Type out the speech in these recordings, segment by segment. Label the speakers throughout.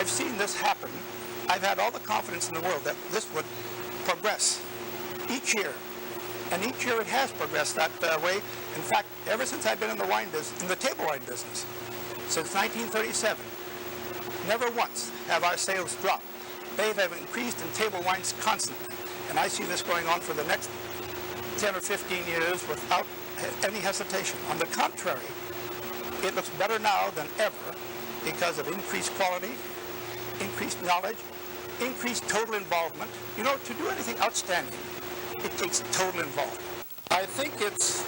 Speaker 1: I've seen this happen. I've had all the confidence in the world that this would progress each year. And each year it has progressed that way. In fact, ever since I've been in the wine business, in the table wine business, since 1937, never once have our sales dropped. They have increased in table wines constantly. And I see this going on for the next 10 or 15 years without any hesitation. On the contrary, it looks better now than ever because of increased quality, increased knowledge, increased total involvement. You know, to do anything outstanding, it takes total involvement. I think it's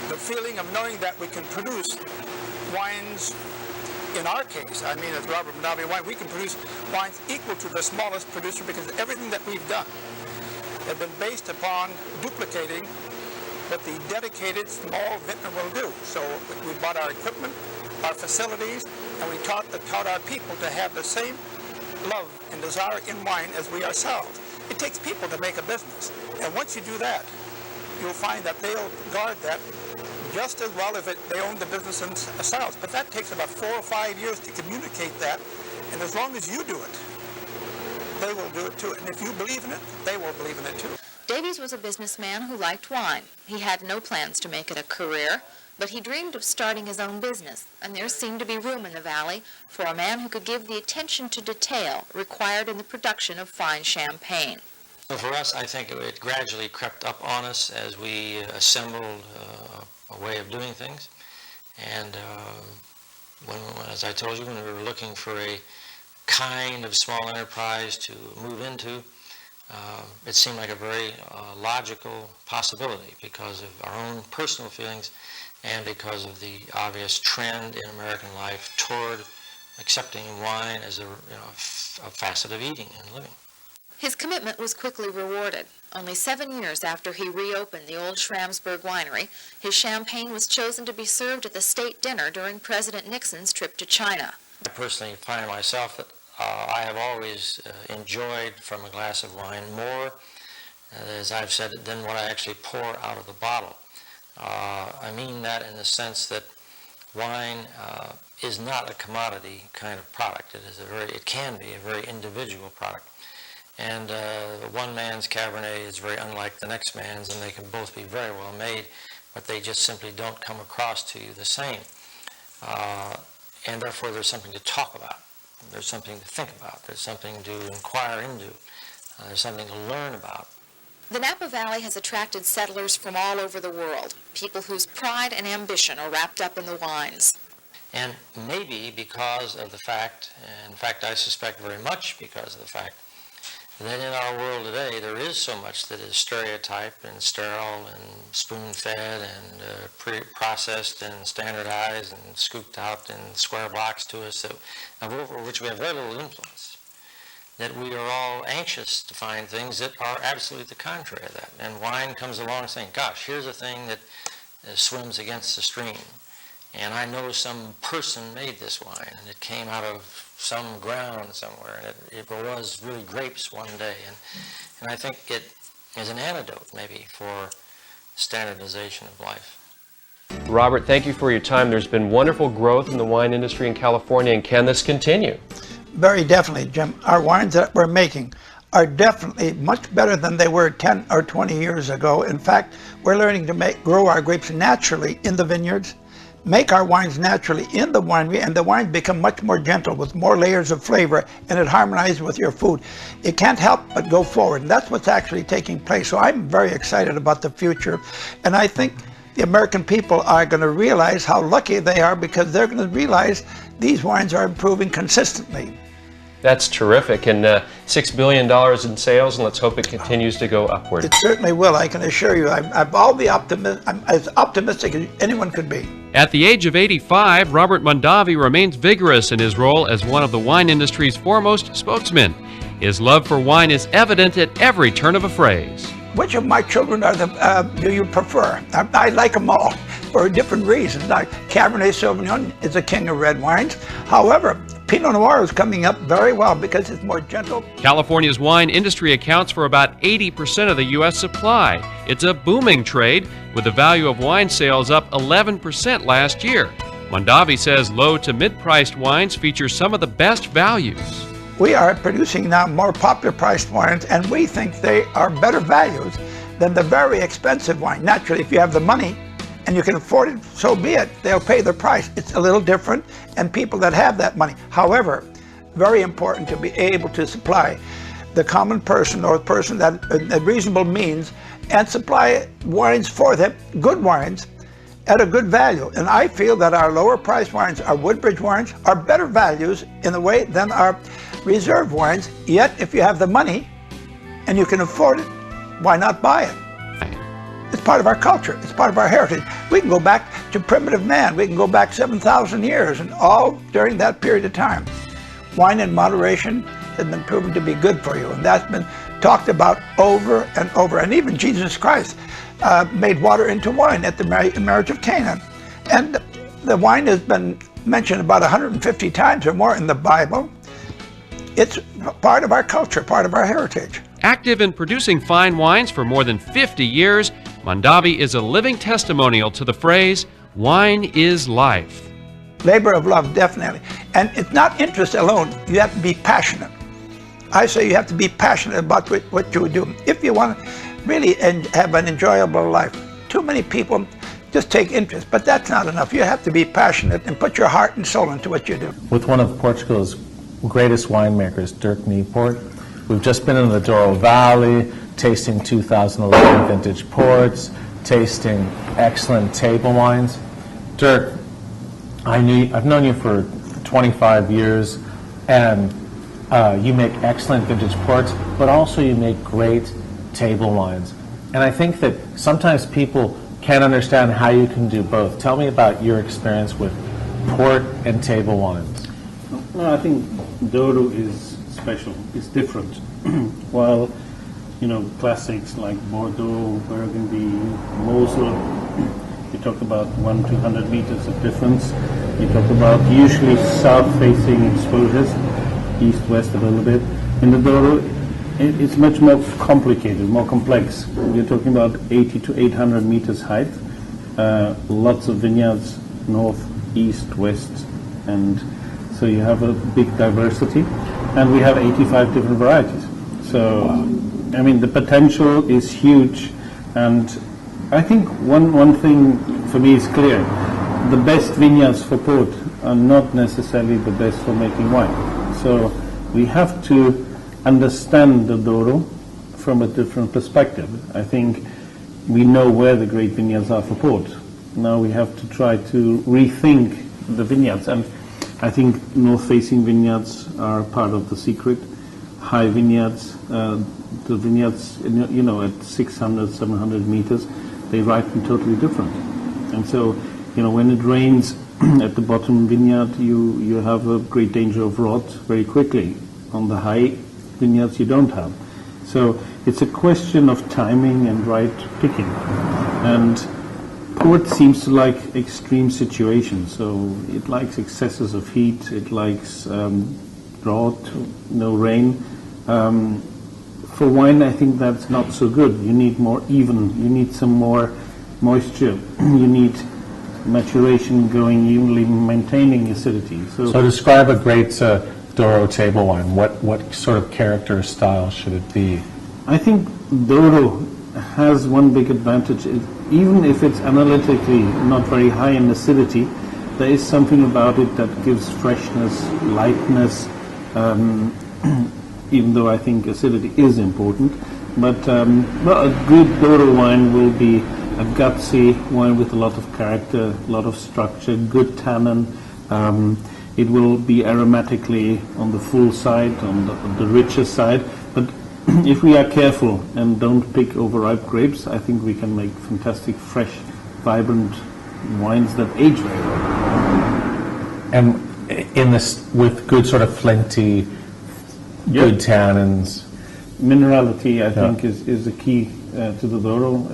Speaker 1: the feeling of knowing that we can produce wines, in our case, I mean, as Robert Mondavi Wine, we can produce wines equal to the smallest producer because everything that we've done has been based upon duplicating what the dedicated small vintner will do. So we bought our equipment, our facilities, and we taught our people to have the same love and desire in wine as we ourselves. It takes people to make a business. And once you do that, you'll find that they'll guard that just as well as they own the business themselves. But that takes about 4 or 5 years to communicate that. And as long as you do it, they will do it too. And if you believe in it, they will believe in it too.
Speaker 2: Davies was a businessman who liked wine. He had no plans to make it a career, but he dreamed of starting his own business, and there seemed to be room in the valley for a man who could give the attention to detail required in the production of fine champagne.
Speaker 3: So for us, I think it gradually crept up on us as we assembled a way of doing things. And as I told you, when we were looking for a kind of small enterprise to move into, it seemed like a very logical possibility because of our own personal feelings and because of the obvious trend in American life toward accepting wine as a facet of eating and living.
Speaker 2: His commitment was quickly rewarded. Only 7 years after he reopened the old Schramsberg winery, his champagne was chosen to be served at the state dinner during President Nixon's trip to China.
Speaker 3: I personally find myself that I have always enjoyed from a glass of wine more, as I've said, than what I actually pour out of the bottle. I mean that in the sense that wine is not a commodity kind of product. It can be a very individual product. And one man's Cabernet is very unlike the next man's, and they can both be very well made, but they just simply don't come across to you the same. And therefore there's something to talk about. There's something to think about. There's something to inquire into. There's something to learn about.
Speaker 2: The Napa Valley has attracted settlers from all over the world, people whose pride and ambition are wrapped up in the wines.
Speaker 3: And maybe because of the fact, in fact I suspect very much because of the fact, that in our world today there is so much that is stereotyped and sterile and spoon-fed and pre-processed and standardized and scooped out in square blocks to us over which we have very little influence, that we are all anxious to find things that are absolutely the contrary of that. And wine comes along saying, gosh, here's a thing that swims against the stream. And I know some person made this wine, and it came out of some ground somewhere, and it was really grapes one day. And I think it is an antidote, maybe, for standardization of life.
Speaker 4: Robert, thank you for your time. There's been wonderful growth in the wine industry in California, and can this continue?
Speaker 1: Very definitely, Jim. Our wines that we're making are definitely much better than they were 10 or 20 years ago. In fact, we're learning to grow our grapes naturally in the vineyards, make our wines naturally in the winery, and the wines become much more gentle with more layers of flavor, and it harmonizes with your food. It can't help but go forward, and that's what's actually taking place. So I'm very excited about the future, and I think the American people are going to realize how lucky they are because they're going to realize these wines are improving consistently.
Speaker 4: That's terrific, and $6 billion in sales, and let's hope it continues to go upward.
Speaker 1: It certainly will, I can assure you. I'm as optimistic as anyone could be.
Speaker 5: At the age of 85, Robert Mondavi remains vigorous in his role as one of the wine industry's foremost spokesmen. His love for wine is evident at every turn of a phrase.
Speaker 1: Which of my children do you prefer? I like them all for different reasons. Like Cabernet Sauvignon is a king of red wines. However, Pinot Noir is coming up very well because it's more gentle.
Speaker 5: California's wine industry accounts for about 80% of the U.S. supply. It's a booming trade, with the value of wine sales up 11% last year. Mondavi says low to mid-priced wines feature some of the best values.
Speaker 1: We are producing now more popular priced wines, and we think they are better values than the very expensive wine. Naturally, if you have the money and you can afford it, so be it. They'll pay the price. It's a little different, and people that have that money. However, very important to be able to supply the common person or the person that at reasonable means and supply wines for them, good wines, at a good value. And I feel that our lower priced wines, our Woodbridge wines, are better values in a way than our reserve wines. Yet, if you have the money and you can afford it, why not buy it? It's part of our culture. It's part of our heritage. We can go back to primitive man. We can go back 7,000 years, and all during that period of time. Wine in moderation has been proven to be good for you, and that's been talked about over and over. And even Jesus Christ made water into wine at the marriage of Cana. And the wine has been mentioned about 150 times or more in the Bible. It's part of our culture, part of our heritage.
Speaker 5: Active in producing fine wines for more than 50 years, Mondavi is a living testimonial to the phrase, wine is life.
Speaker 1: Labor of love, definitely. And it's not interest alone. You have to be passionate. I say you have to be passionate about what you do. If you want to really have an enjoyable life, too many people just take interest, but that's not enough. You have to be passionate and put your heart and soul into what you do.
Speaker 6: With one of Portugal's greatest winemakers, Dirk Niepoort, we've just been in the Douro Valley, tasting 2011 vintage ports, tasting excellent table wines. Dirk, I've known you for 25 years, and you make excellent vintage ports, but also you make great table wines. And I think that sometimes people can't understand how you can do both. Tell me about your experience with port and table wines.
Speaker 7: No, I think Douro is special. It's different. While, classics like Bordeaux, Burgundy, Mosel, you talk about 100-200 meters of difference. You talk about usually south-facing exposures, east-west a little bit. In the Douro, it's much more complicated, more complex. We're talking about 80 to 800 meters height, lots of vineyards, north, east, west, and so you have a big diversity, and we have 85 different varieties. So, I mean, the potential is huge, and I think one thing for me is clear. The best vineyards for port are not necessarily the best for making wine. So we have to understand the Douro from a different perspective. I think we know where the great vineyards are for port. Now we have to try to rethink the vineyards, and I think north-facing vineyards are part of the secret. High vineyards, the vineyards, at 600, 700 meters, they ripen totally different. And so, when it rains at the bottom vineyard, you have a great danger of rot very quickly. On the high vineyards, you don't have. So it's a question of timing and right picking. And port seems to like extreme situations. So it likes excesses of heat, it likes drought, no rain. For wine, I think that's not so good. You need more even, you need some more moisture, you need maturation going evenly, maintaining acidity.
Speaker 6: So describe a great Douro table wine. What sort of character style should it be?
Speaker 7: I think Douro has one big advantage. Even if it's analytically not very high in acidity, there is something about it that gives freshness, lightness, even though I think acidity is important. But a good Douro wine will be a gutsy wine with a lot of character, a lot of structure, good tannin. It will be aromatically on the full side, on the richer side. But if we are careful and don't pick overripe grapes, I think we can make fantastic, fresh, vibrant wines that age very well.
Speaker 6: And in this, with good sort of flinty, good tannins.
Speaker 7: Minerality, I think, is the key to the Douro.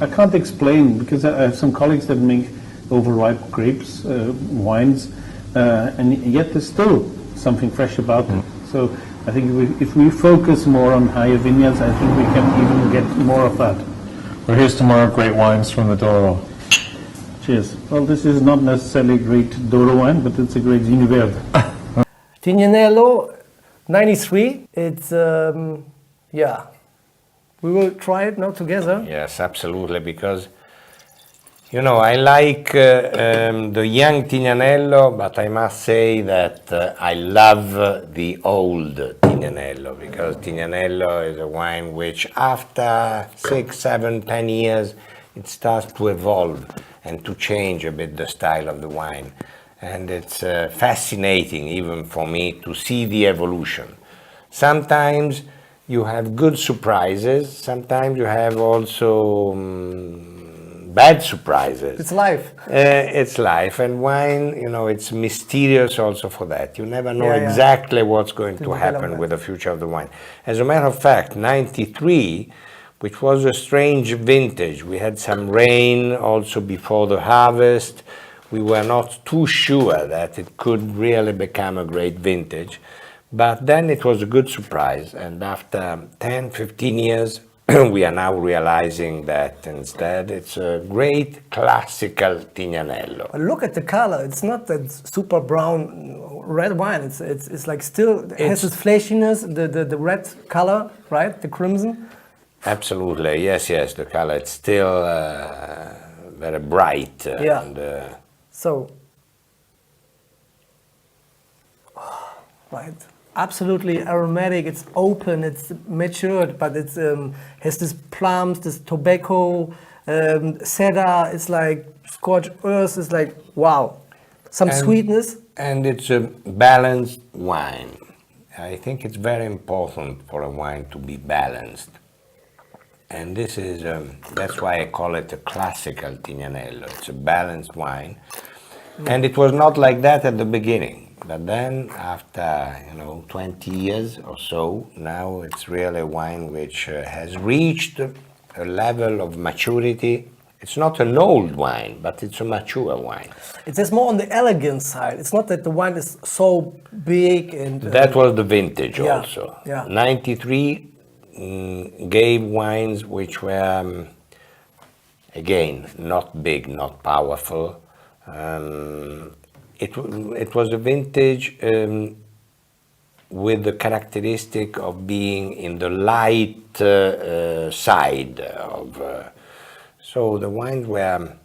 Speaker 7: I can't explain, because I have some colleagues that make overripe grapes, wines, and yet there's still something fresh about them. So I think if we focus more on higher vineyards, I think we can even get more of that.
Speaker 6: Well, here's to more great wines from the Douro.
Speaker 7: Cheers. Well, this is not necessarily great Douro wine, but it's a great Vino Verde.
Speaker 8: Tignanello 93. It's yeah. We will try it now together.
Speaker 9: Yes, absolutely, because you know I like the young Tignanello, but I must say that I love the old Tignanello, because Tignanello is a wine which after 6, 7, 10 years it starts to evolve and to change a bit the style of the wine. And it's fascinating even for me to see the evolution. Sometimes you have good surprises, sometimes you have also bad surprises.
Speaker 8: It's life.
Speaker 9: It's life, and wine, you know, it's mysterious also for that. You never know
Speaker 8: Yeah, yeah.
Speaker 9: exactly what's going to
Speaker 8: develop
Speaker 9: happen
Speaker 8: that.
Speaker 9: with the future of the wine. As a matter of fact, 93, which was a strange vintage, we had some rain also before the harvest. We were not too sure that it could really become a great vintage, but then it was a good surprise, and after 10, 15 years, we are now realizing that instead it's a great classical Tignanello.
Speaker 8: But look at the color. It's not that super brown red wine. It's like still it has its fleshiness, the red color, right? The crimson.
Speaker 9: Absolutely, yes, the color, it's still very bright.
Speaker 8: Yeah.
Speaker 9: And,
Speaker 8: So, right, absolutely aromatic. It's open. It's matured, but it's has this plums, this tobacco, cedar. It's like scorched earth. It's like wow, some sweetness.
Speaker 9: And it's a balanced wine. I think it's very important for a wine to be balanced. And this is, that's why I call it a classical Tignanello. It's a balanced wine. And it was not like that at the beginning. But then after, 20 years or so, now it's really a wine which has reached a level of maturity. It's not an old wine, but it's a mature wine.
Speaker 8: It is more on the elegant side. It's not that the wine is so big and...
Speaker 9: That was the vintage
Speaker 8: yeah,
Speaker 9: also.
Speaker 8: yeah.
Speaker 9: 93 gave wines which were, again, not big, not powerful. It was a vintage with the characteristic of being in the light side of. So the wines were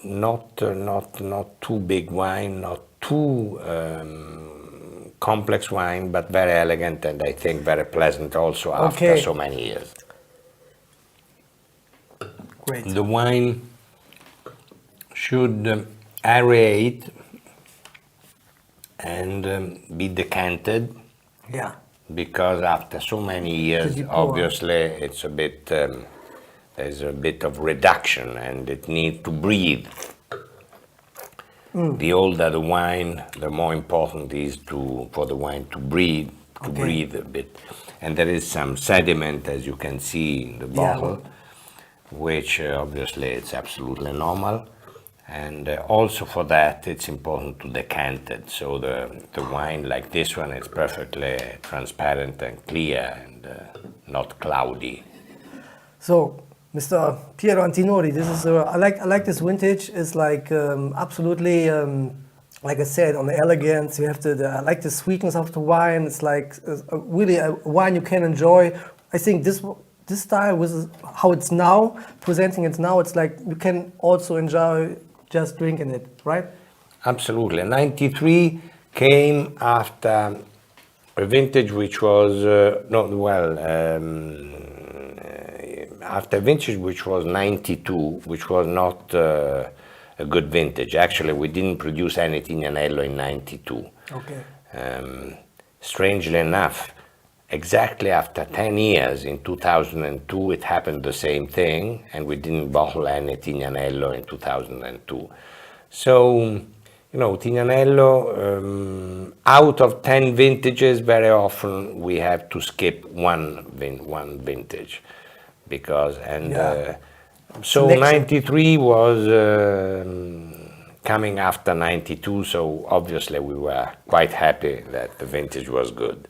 Speaker 9: not too big wine, not too complex wine, but very elegant and I think very pleasant also after so many years.
Speaker 8: Great.
Speaker 9: The wine should aerate and be decanted.
Speaker 8: Yeah.
Speaker 9: Because after so many years, obviously, it's a bit, there's a bit of reduction and it needs to breathe. The older the wine, the more important it is for the wine to breathe, breathe a bit. And there is some sediment, as you can see in the bottle, which obviously it's absolutely normal. And also for that, it's important to decant it. So the wine like this one is perfectly transparent and clear and not cloudy.
Speaker 8: So, Mr. Piero Antinori, this is I like this vintage. It's like absolutely, like I said, on the elegance. You have I like the sweetness of the wine. It's like really a wine you can enjoy. I think this style was how it's now presenting it now. It's like you can also enjoy just drinking it, right?
Speaker 9: Absolutely. 93 came after a vintage which was after a vintage which was 92, which was not a good vintage. Actually, we didn't produce any Tignanello in 92.
Speaker 8: Okay.
Speaker 9: Strangely enough, exactly after 10 years, in 2002, it happened the same thing, and we didn't bottle any Tignanello in 2002. So, Tignanello, out of 10 vintages, very often we have to skip one vintage. Because, so
Speaker 8: Selection.
Speaker 9: 93 was coming after 92, so obviously we were quite happy that the vintage was good.